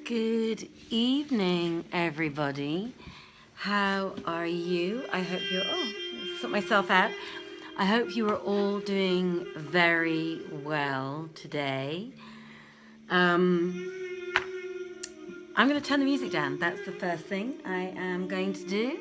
Good evening, everybody. How are you? I hope you're, sort myself out. I hope you are all doing very well today. I'm going to turn the music down. That's the first thing I am going to do.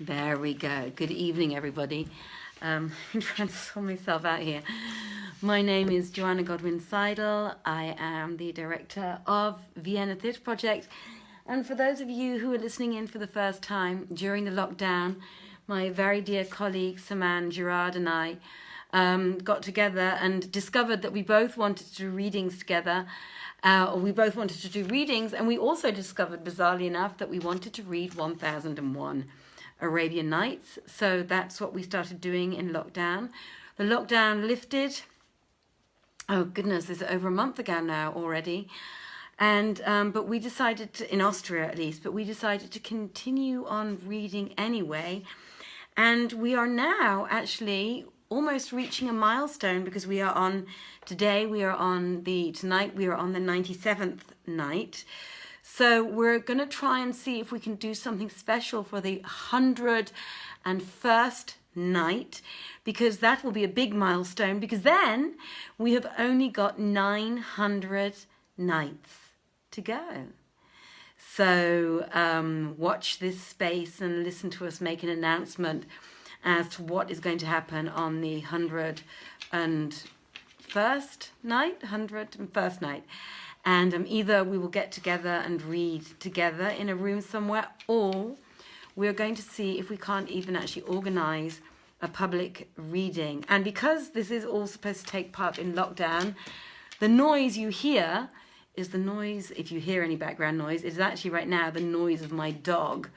There we go. Good evening, everybody. I'm trying to sort myself out here. My name is Joanna Godwin Seidl. I am the director of Vienna Theatre Project. And for those of you who are listening in for the first time, during the lockdown, my very dear colleague, Saman Girard, and I got together and discovered that we both wanted to do readings together. We both wanted to do readings, and we also discovered, bizarrely enough, that we wanted to read 1001 Arabian Nights. So that's what we started doing in lockdown. The lockdown lifted, oh goodness, it's over a month ago now already. And but we decided to, in Austria at least, but we decided to continue on reading anyway. And we are now actually almost reaching a milestone, because we are on, tonight we are on the 97th night. So we're going to try and see if we can do something special for the 101st night, because that will be a big milestone, because then we have only got 900 nights to go. So watch this space and listen to us make an announcement as to what is going to happen on the 101st night. And either we will get together and read together in a room somewhere, or we're going to see if we can't even actually organise a public reading. And because this is all supposed to take part in lockdown, the noise you hear is the noise, if you hear any background noise, is actually right now the noise of my dog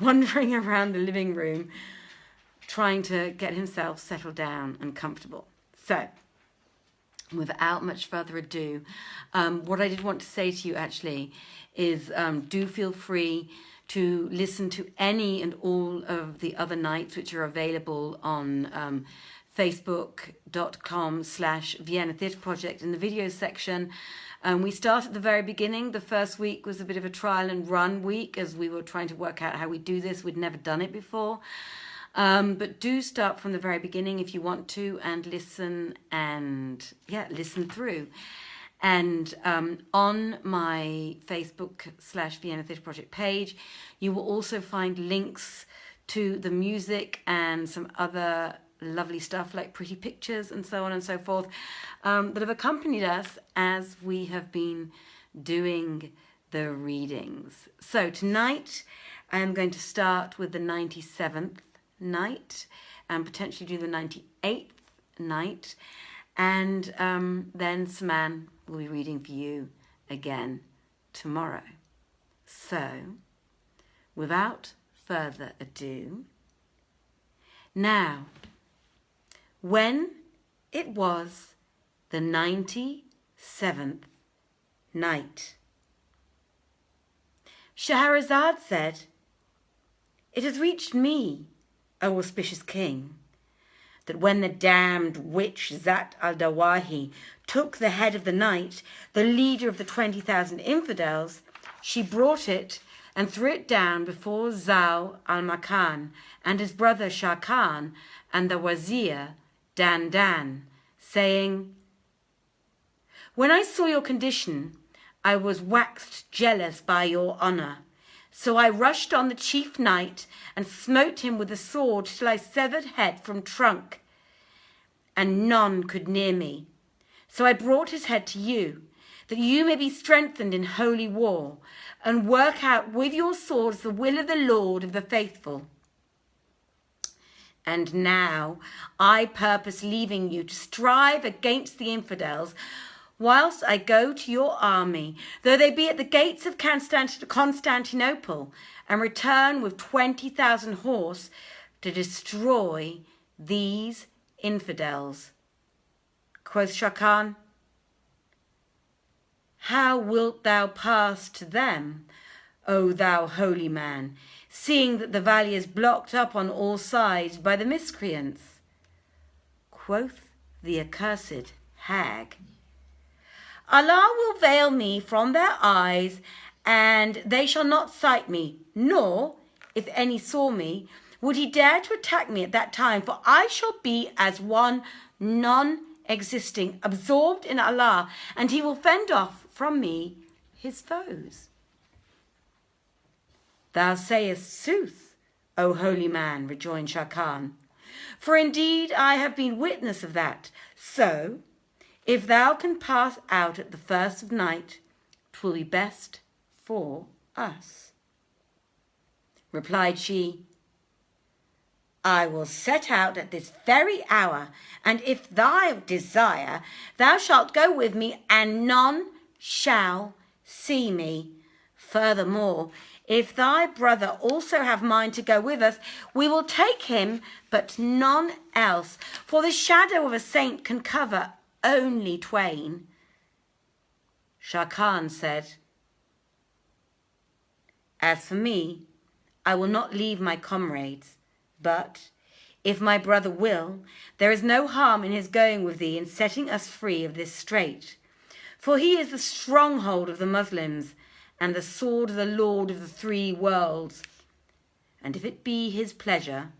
wandering around the living room, trying to get himself settled down and comfortable. So, without much further ado, what I did want to say to you actually is do feel free to listen to any and all of the other nights which are available on facebook.com/Vienna Theatre Project in the video section. We start at the very beginning. The first week was a bit of a trial and run week as we were trying to work out how we do this. We'd never done it before. But do start from the very beginning if you want to, and listen through. And on my Facebook/Vienna Theatre Project page, you will also find links to the music and some other lovely stuff like pretty pictures and so on and so forth that have accompanied us as we have been doing the readings. So tonight I'm going to start with the 97th night and potentially do the 98th night, and then Saman will be reading for you again tomorrow. So without further ado, now when it was the 97th night, Shahrazad said, "It has reached me, O auspicious king, that when the damned witch Zat al-Dawahi took the head of the night, the leader of the 20,000 infidels, she brought it and threw it down before Zau al-Makan and his brother Shah Khan and the wazir Dan Dan, saying, when I saw your condition, I was waxed jealous by your honour. So I rushed on the chief knight and smote him with a sword till I severed head from trunk, and none could near me. So I brought his head to you, that you may be strengthened in holy war, and work out with your swords the will of the Lord of the faithful. And now I purpose leaving you to strive against the infidels, whilst I go to your army, though they be at the gates of Constantinople, and return with 20,000 horse to destroy these infidels." Quoth Shah Khan, "How wilt thou pass to them, O thou holy man, seeing that the valley is blocked up on all sides by the miscreants? Quoth the accursed hag, Allah will veil me from their eyes, and they shall not sight me, nor, if any saw me, would he dare to attack me at that time, for I shall be as one non-existing, absorbed in Allah, and he will fend off from me his foes. Thou sayest sooth, O holy man, rejoined Sharkan, for indeed I have been witness of that. So, if thou can pass out at the first of night, 'twill be best for us. Replied she, I will set out at this very hour, and if thou desire, thou shalt go with me, and none shall see me. Furthermore, if thy brother also have mind to go with us, we will take him, but none else, for the shadow of a saint can cover only twain. Sharkan said, As for me, I will not leave my comrades, but if my brother will, there is no harm in his going with thee and setting us free of this strait. For he is the stronghold of the Muslims and the sword of the Lord of the 3 worlds. And if it be his pleasure,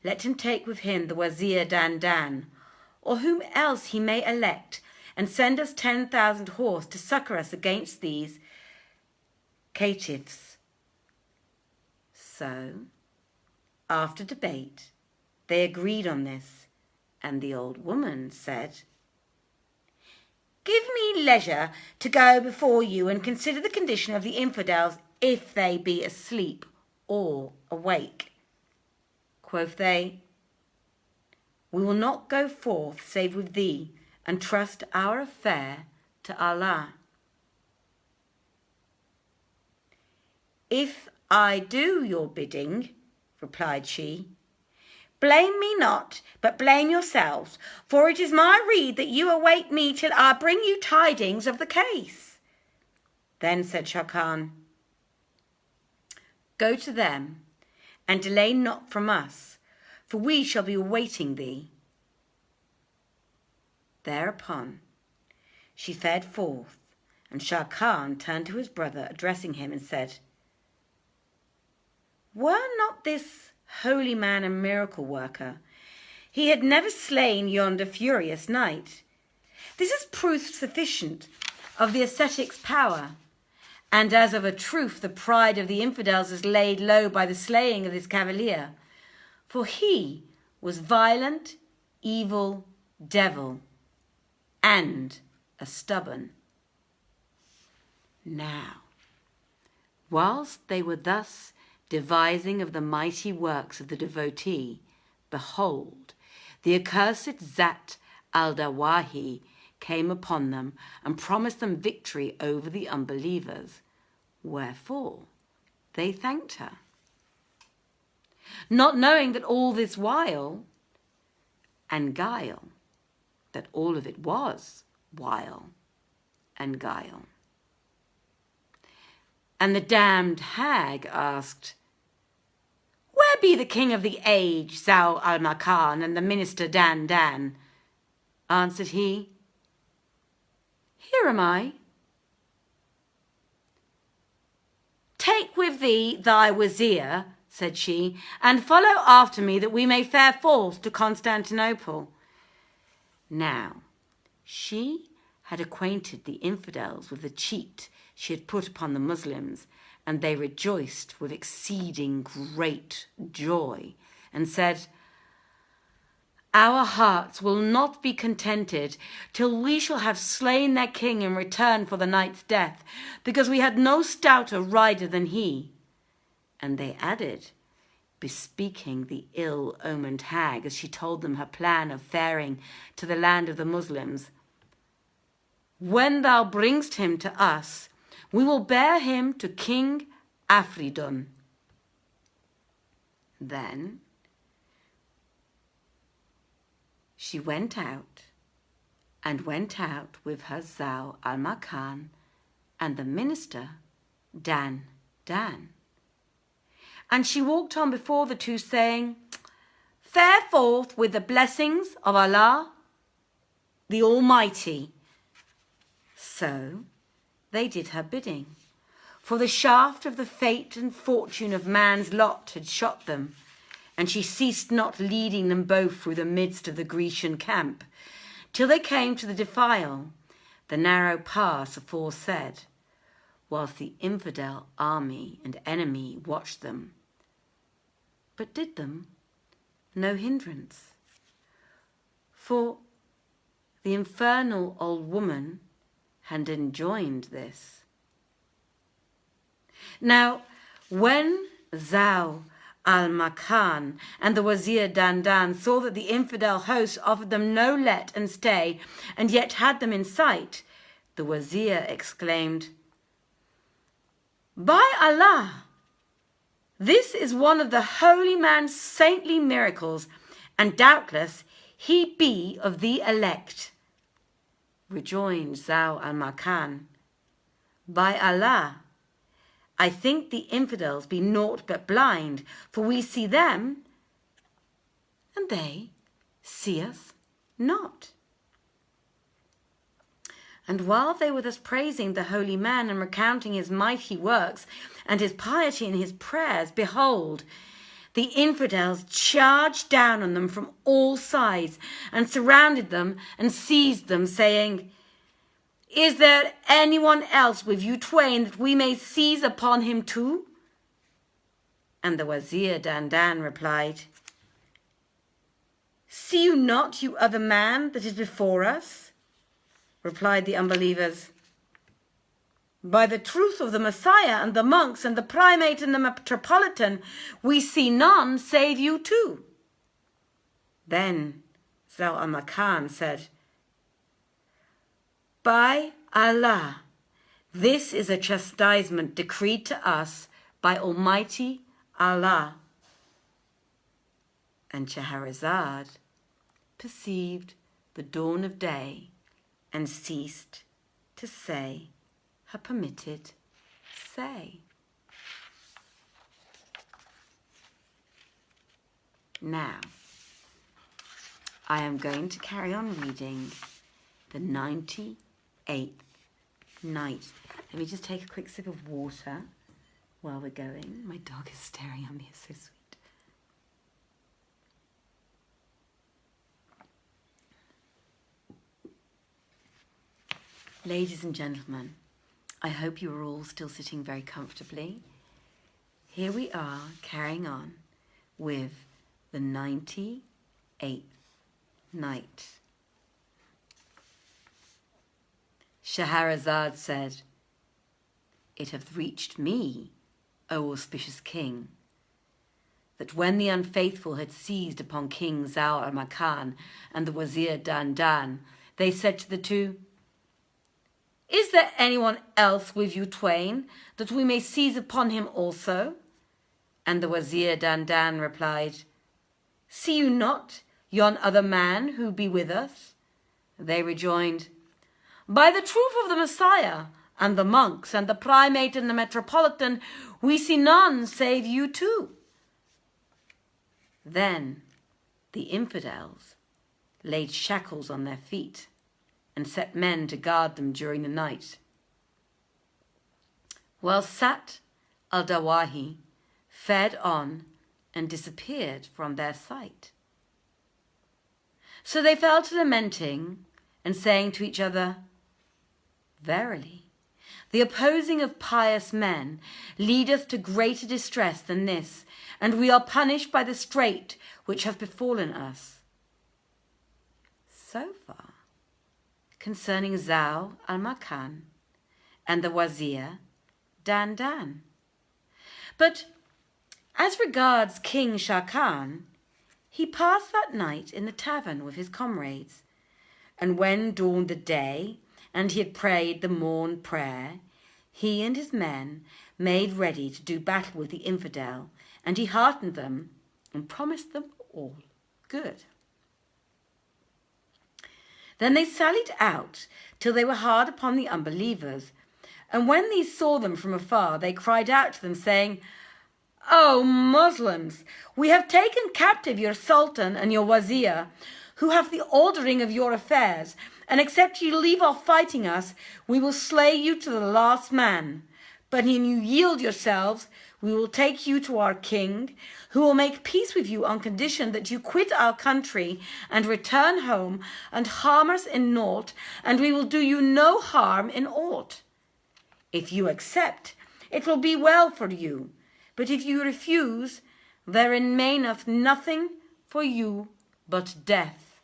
let him take with him the Wazir Dan, or whom else he may elect, and send us 10,000 horse to succour us against these caitiffs. So, after debate, they agreed on this, and the old woman said, Give me leisure to go before you and consider the condition of the infidels, if they be asleep or awake. Quoth they, We will not go forth save with thee, and trust our affair to Allah. If I do your bidding, replied she, blame me not, but blame yourselves, for it is my rede that you await me till I bring you tidings of the case. Then said Sharkan, Go to them, and delay not from us, for we shall be awaiting thee. Thereupon she fared forth, and Sharkan turned to his brother, addressing him, and said, Were not this holy man a miracle worker, he had never slain yonder furious knight. This is proof sufficient of the ascetic's power, and as of a truth the pride of the infidels is laid low by the slaying of this cavalier, for he was violent, evil, devil, and a stubborn. Now, whilst they were thus devising of the mighty works of the devotee, behold, the accursed Zat al-Dawahi came upon them and promised them victory over the unbelievers, wherefore they thanked her, not knowing that all this while and guile, that all of it was wile and guile. And the damned hag asked, Where be the king of the age, Zau al-Makan, and the minister Dan? Answered he, Here am I. Take with thee thy wazir, said she, and follow after me, that we may fare forth to Constantinople. Now, she had acquainted the infidels with the cheat she had put upon the Muslims, and they rejoiced with exceeding great joy, and said, Our hearts will not be contented till we shall have slain their king in return for the knight's death, because we had no stouter rider than he. And they added, bespeaking the ill-omened hag as she told them her plan of faring to the land of the Muslims, When thou bringst him to us, we will bear him to King Afridun. Then she went out with her Zau al-Makan and the minister Dan, And she walked on before the two, saying, "Fare forth with the blessings of Allah, the Almighty." So they did her bidding, for the shaft of the fate and fortune of man's lot had shot them, and she ceased not leading them both through the midst of the Grecian camp, till they came to the defile, the narrow pass aforesaid, whilst the infidel army and enemy watched them, but did them no hindrance. For the infernal old woman had enjoined this. Now, when Zau al-Makan and the Wazir Dandan saw that the infidel host offered them no let and stay, and yet had them in sight, the Wazir exclaimed, "By Allah, this is one of the holy man's saintly miracles, and doubtless he be of the elect." Rejoined Zau al-Makan, "By Allah, I think the infidels be naught but blind, for we see them, and they see us not." And while they were thus praising the holy man and recounting his mighty works and his piety and his prayers, behold, the infidels charged down on them from all sides and surrounded them and seized them, saying, "Is there anyone else with you twain that we may seize upon him too?" And the Wazir Dandan replied, "See you not, you other man, that is before us?" Replied the unbelievers, "By the truth of the Messiah and the monks and the primate and the metropolitan, we see none save you two." Then Zau al-Makan said, "By Allah, this is a chastisement decreed to us by Almighty Allah." And Scheherazade perceived the dawn of day and ceased to say her permitted say. Now, I am going to carry on reading the 98th night. Let me just take a quick sip of water while we're going. My dog is staring at me, it's so sweet. Ladies and gentlemen, I hope you are all still sitting very comfortably. Here we are carrying on with the 98th night. Scheherazade said, "It hath reached me, O auspicious king, that when the unfaithful had seized upon King Zau al-Makan and the Wazir Dandan, they said to the two, 'Is there anyone else with you twain, that we may seize upon him also?' And the Wazir Dandan replied, 'See you not yon other man who be with us?' They rejoined, 'By the truth of the Messiah and the monks and the primate and the metropolitan, we see none save you two.' Then the infidels laid shackles on their feet and set men to guard them during the night, while Sat al-Dawahi fared on and disappeared from their sight. So they fell to lamenting and saying to each other, 'Verily, the opposing of pious men leadeth to greater distress than this, and we are punished by the strait which hath befallen us.' So far concerning Zau al-Makan and the Wazir Dandan. But as regards King Shah Khan, he passed that night in the tavern with his comrades, and when dawned the day, and he had prayed the morn prayer, he and his men made ready to do battle with the infidel, and he heartened them and promised them all good. Then they sallied out till they were hard upon the unbelievers, and when these saw them from afar, they cried out to them, saying, "O Muslims, we have taken captive your sultan and your wazir, who have the ordering of your affairs, and except you leave off fighting us, we will slay you to the last man. But when you yield yourselves, we will take you to our king, who will make peace with you on condition that you quit our country and return home and harm us in naught, and we will do you no harm in aught. If you accept, it will be well for you, but if you refuse, there remaineth nothing for you but death.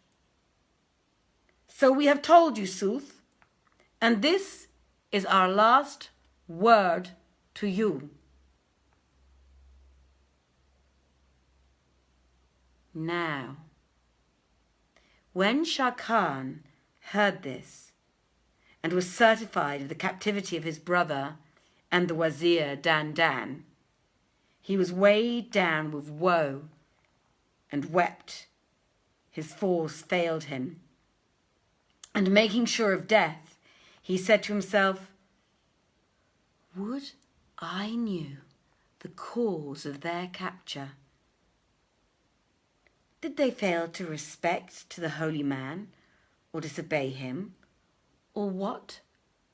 So we have told you sooth, and this is our last word to you." Now, when Shah Khan heard this and was certified of the captivity of his brother and the wazir Dan, he was weighed down with woe and wept. His force failed him. And making sure of death, he said to himself, "Would I knew the cause of their capture. Did they fail to respect to the holy man, or disobey him, or what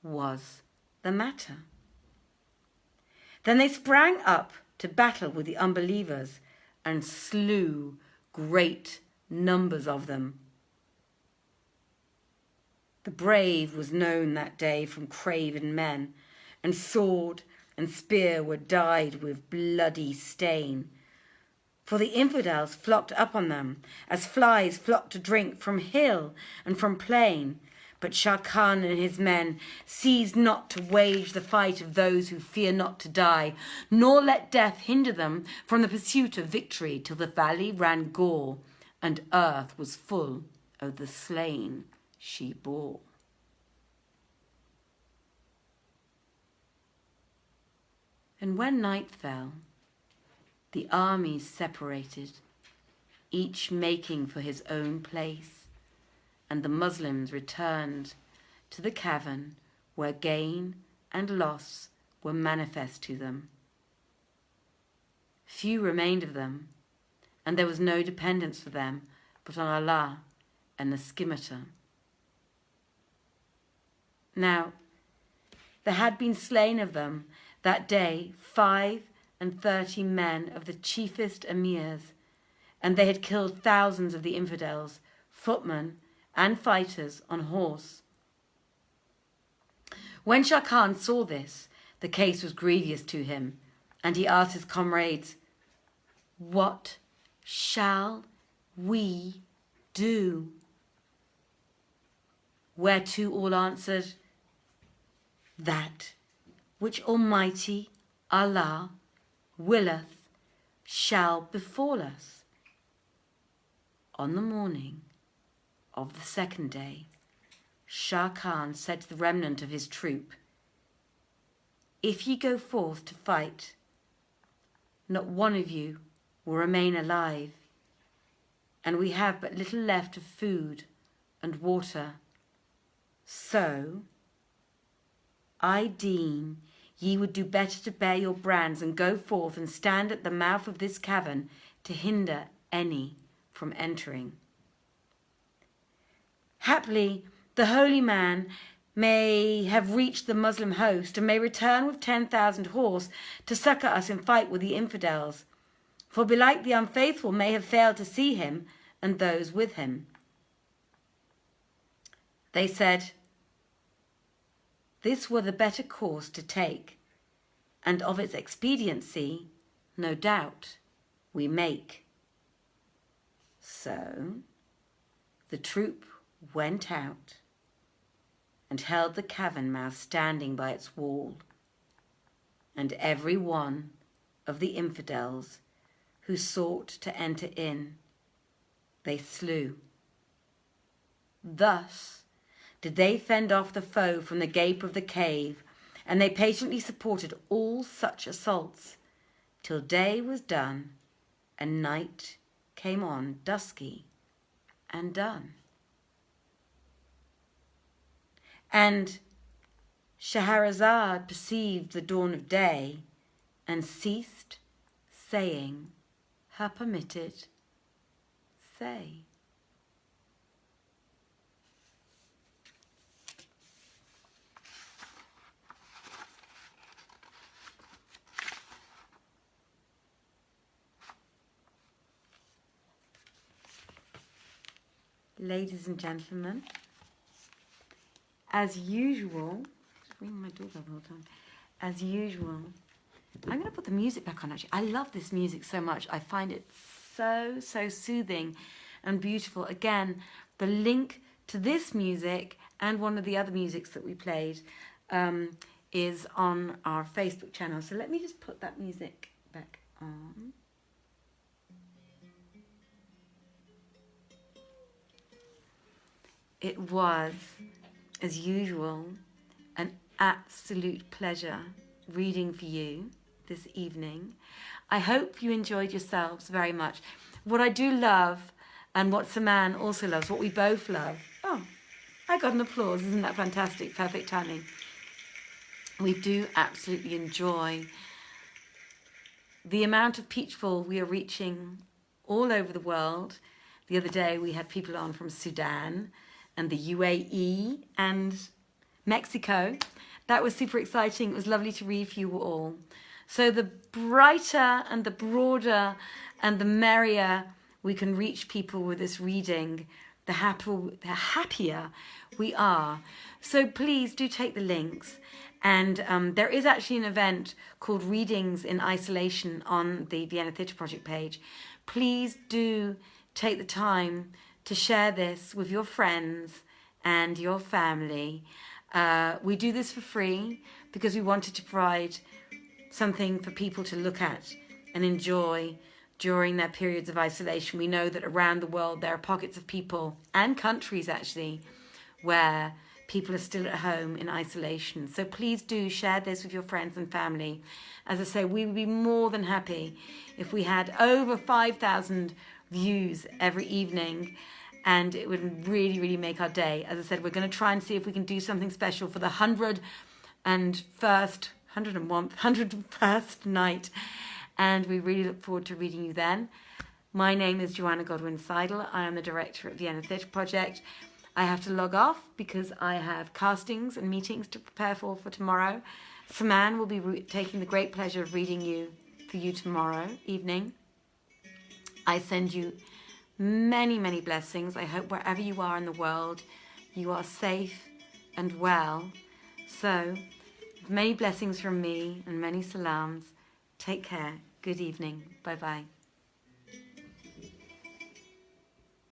was the matter?" Then they sprang up to battle with the unbelievers and slew great numbers of them. The brave was known that day from craven men, and sword and spear were dyed with bloody stain. For the infidels flocked up on them, as flies flock to drink from hill and from plain. But Shah Khan and his men ceased not to wage the fight of those who fear not to die, nor let death hinder them from the pursuit of victory, till the valley ran gore, and earth was full of the slain she bore. And when night fell, the armies separated, each making for his own place, and the Muslims returned to the cavern where gain and loss were manifest to them. Few remained of them, and there was no dependence for them but on Allah and the scimitar. Now, there had been slain of them that day 35 men of the chiefest emirs, and they had killed thousands of the infidels, footmen and fighters on horse. When Shah Khan saw this, the case was grievous to him, and he asked his comrades, "What shall we do?" Whereto all answered, "That which Almighty Allah willeth shall befall us." On the morning of the second day, Shah Khan said to the remnant of his troop, "If ye go forth to fight, not one of you will remain alive, and we have but little left of food and water. So I deem ye would do better to bear your brands and go forth and stand at the mouth of this cavern to hinder any from entering. Haply the holy man may have reached the Muslim host and may return with 10,000 horse to succor us in fight with the infidels. For belike the unfaithful may have failed to see him and those with him." They said, "This were the better course to take, and of its expediency, no doubt, we make." So the troop went out and held the cavern mouth standing by its wall, and every one of the infidels who sought to enter in, they slew. Thus did they fend off the foe from the gape of the cave, and they patiently supported all such assaults, till day was done, and night came on dusky and dun. And Shahrazad perceived the dawn of day, and ceased saying her permitted say. Ladies and gentlemen, as usual, just ringing my doorbell the whole time. As usual, I'm going to put the music back on actually. I love this music so much. I find it so soothing and beautiful. Again, the link to this music and one of the other musics that we played is on our Facebook channel. So let me just put that music back on. It was, as usual, an absolute pleasure reading for you this evening. I hope you enjoyed yourselves very much. What I do love, and what Saman also loves, what we both love. Oh, I got an applause. Isn't that fantastic? Perfect timing. We do absolutely enjoy the amount of peachful we are reaching all over the world. The other day we had people on from Sudan and the UAE and Mexico. That was super exciting. It was lovely to read for you all. So the brighter and the broader and the merrier we can reach people with this reading, the happier we are. So please do take the links. And there is actually an event called Readings in Isolation on the Vienna Theatre Project page. Please do take the time to share this with your friends and your family. We do this for free because we wanted to provide something for people to look at and enjoy during their periods of isolation. We know that around the world there are pockets of people and countries actually where people are still at home in isolation. So please do share this with your friends and family. As I say, we would be more than happy if we had over 5,000 views every evening, and it would really make our day. As I said, we're going to try and see if we can do something special for the 101st night, and we really look forward to reading you then. My name is Joanna Godwin Seidl. I am the director at Vienna Theatre Project. I have to log off because I have castings and meetings to prepare for tomorrow. Saman will be taking the great pleasure of reading for you tomorrow evening. I send you many blessings. I hope wherever you are in the world, you are safe and well. So, many blessings from me and many salams. Take care. Good evening. Bye-bye.